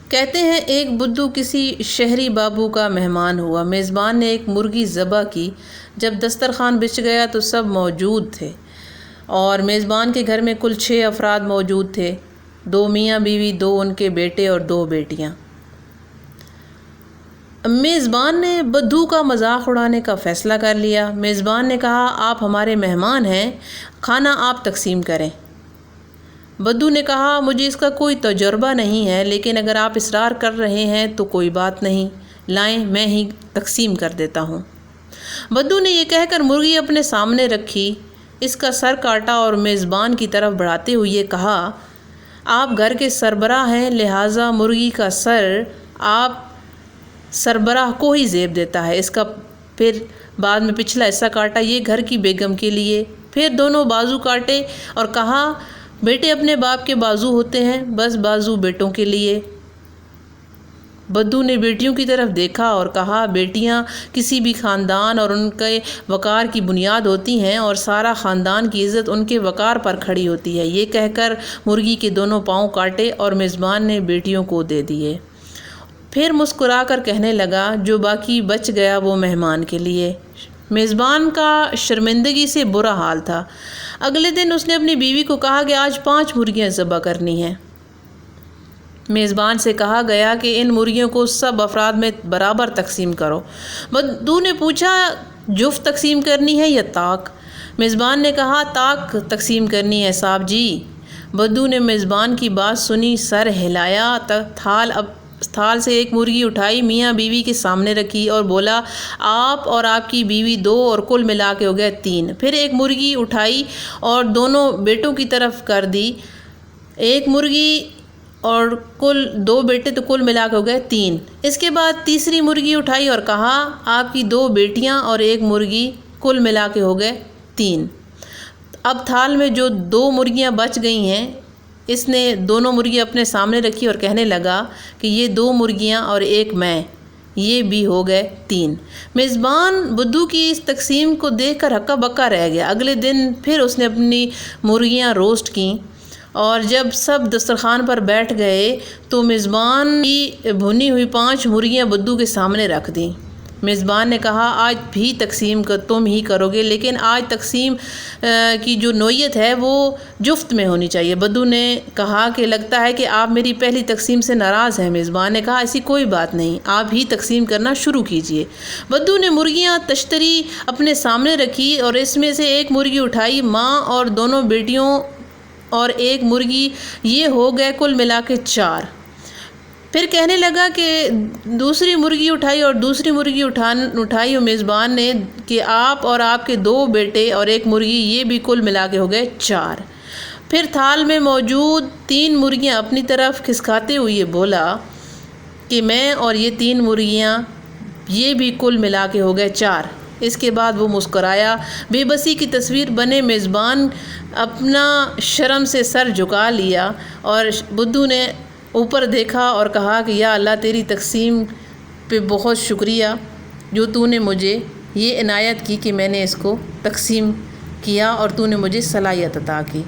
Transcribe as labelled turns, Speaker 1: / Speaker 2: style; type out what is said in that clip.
Speaker 1: کہتے ہیں ایک بدھو کسی شہری بابو کا مہمان ہوا۔ میزبان نے ایک مرغی ذبح کی۔ جب دسترخوان بچھ گیا تو سب موجود تھے اور میزبان کے گھر میں کل 6 افراد موجود تھے، 2 میاں بیوی، 2 ان کے بیٹے اور 2 بیٹیاں۔ میزبان نے بدھو کا مذاق اڑانے کا فیصلہ کر لیا۔ میزبان نے کہا، آپ ہمارے مہمان ہیں، کھانا آپ تقسیم کریں۔ بدھو نے کہا، مجھے اس کا کوئی تجربہ نہیں ہے، لیکن اگر آپ اصرار کر رہے ہیں تو کوئی بات نہیں، لائیں میں ہی تقسیم کر دیتا ہوں۔ بدھو نے یہ کہہ کر مرغی اپنے سامنے رکھی، اس کا سر کاٹا اور میزبان کی طرف بڑھاتے ہوئے یہ کہا، آپ گھر کے سربراہ ہیں، لہٰذا مرغی کا سر آپ سربراہ کو ہی زیب دیتا ہے۔ اس کا پھر بعد میں پچھلا حصہ کاٹا، یہ گھر کی بیگم کے لیے۔ پھر دونوں بازو کاٹے اور کہا، بیٹے اپنے باپ کے بازو ہوتے ہیں، بس بازو بیٹوں کے لیے۔ بدھو نے بیٹیوں کی طرف دیکھا اور کہا، بیٹیاں کسی بھی خاندان اور ان کے وقار کی بنیاد ہوتی ہیں اور سارا خاندان کی عزت ان کے وقار پر کھڑی ہوتی ہے۔ یہ کہہ کر مرغی کے دونوں پاؤں کاٹے اور میزبان نے بیٹیوں کو دے دیے۔ پھر مسکرا کر کہنے لگا، جو باقی بچ گیا وہ مہمان کے لیے۔ میزبان کا شرمندگی سے برا حال تھا۔ اگلے دن اس نے اپنی بیوی کو کہا کہ آج 5 مرغیاں ذبح کرنی ہیں۔ میزبان سے کہا گیا کہ ان مرغیوں کو سب افراد میں برابر تقسیم کرو۔ بدھو نے پوچھا، جفت تقسیم کرنی ہے یا طاق؟ میزبان نے کہا، طاق تقسیم کرنی ہے صاحب جی۔ بدھو نے میزبان کی بات سنی، سر ہلایا، تھال سے ایک مرغی اٹھائی، میاں بیوی کے سامنے رکھی اور بولا، آپ اور آپ کی بیوی 2 اور کل ملا کے ہو گئے 3۔ پھر ایک مرغی اٹھائی اور دونوں بیٹوں کی طرف کر دی، ایک مرغی اور کل 2 بیٹے، تو کل ملا کے ہو گئے 3۔ اس کے بعد تیسری مرغی اٹھائی اور کہا، آپ کی 2 بیٹیاں اور ایک مرغی، کل ملا کے ہو گئے 3۔ اب تھال میں جو 2 مرغیاں بچ گئی ہیں، اس نے دونوں مرغیاں اپنے سامنے رکھی اور کہنے لگا کہ یہ 2 مرغیاں اور ایک میں، یہ بھی ہو گئے 3۔ میزبان بدھو کی اس تقسیم کو دیکھ کر ہکا بکا رہ گیا۔ اگلے دن پھر اس نے اپنی مرغیاں روسٹ کیں اور جب سب دسترخوان پر بیٹھ گئے تو میزبان کی بھنی ہوئی 5 مرغیاں بدھو کے سامنے رکھ دیں۔ میزبان نے کہا، آج بھی تقسیم تم ہی کرو گے، لیکن آج تقسیم کی جو نوعیت ہے وہ جفت میں ہونی چاہیے۔ بدھو نے کہا کہ لگتا ہے کہ آپ میری پہلی تقسیم سے ناراض ہیں۔ میزبان نے کہا، ایسی کوئی بات نہیں، آپ ہی تقسیم کرنا شروع کیجیے۔ بدھو نے مرغیاں تشتری اپنے سامنے رکھی اور اس میں سے ایک مرغی اٹھائی، ماں اور دونوں بیٹیوں اور ایک مرغی، یہ ہو گئے کل ملا کے 4۔ پھر کہنے لگا کہ دوسری مرغی اٹھائی اور دوسری مرغی اٹھائی اور میزبان نے کہ آپ اور آپ کے 2 بیٹے اور ایک مرغی، یہ بھی کل ملا کے ہو گئے 4۔ پھر تھال میں موجود 3 مرغیاں اپنی طرف کھسکاتے ہوئے بولا کہ میں اور یہ 3 مرغیاں، یہ بھی کل ملا کے ہو گئے 4۔ اس کے بعد وہ مسکرایا۔ بے بسی کی تصویر بنے میزبان اپنا شرم سے سر جھکا لیا اور بدھو نے اوپر دیکھا اور کہا کہ یا اللہ، تیری تقسیم پہ بہت شکریہ جو تو نے مجھے یہ عنایت کی کہ میں نے اس کو تقسیم کیا اور تو نے مجھے صلاحیت عطا کی۔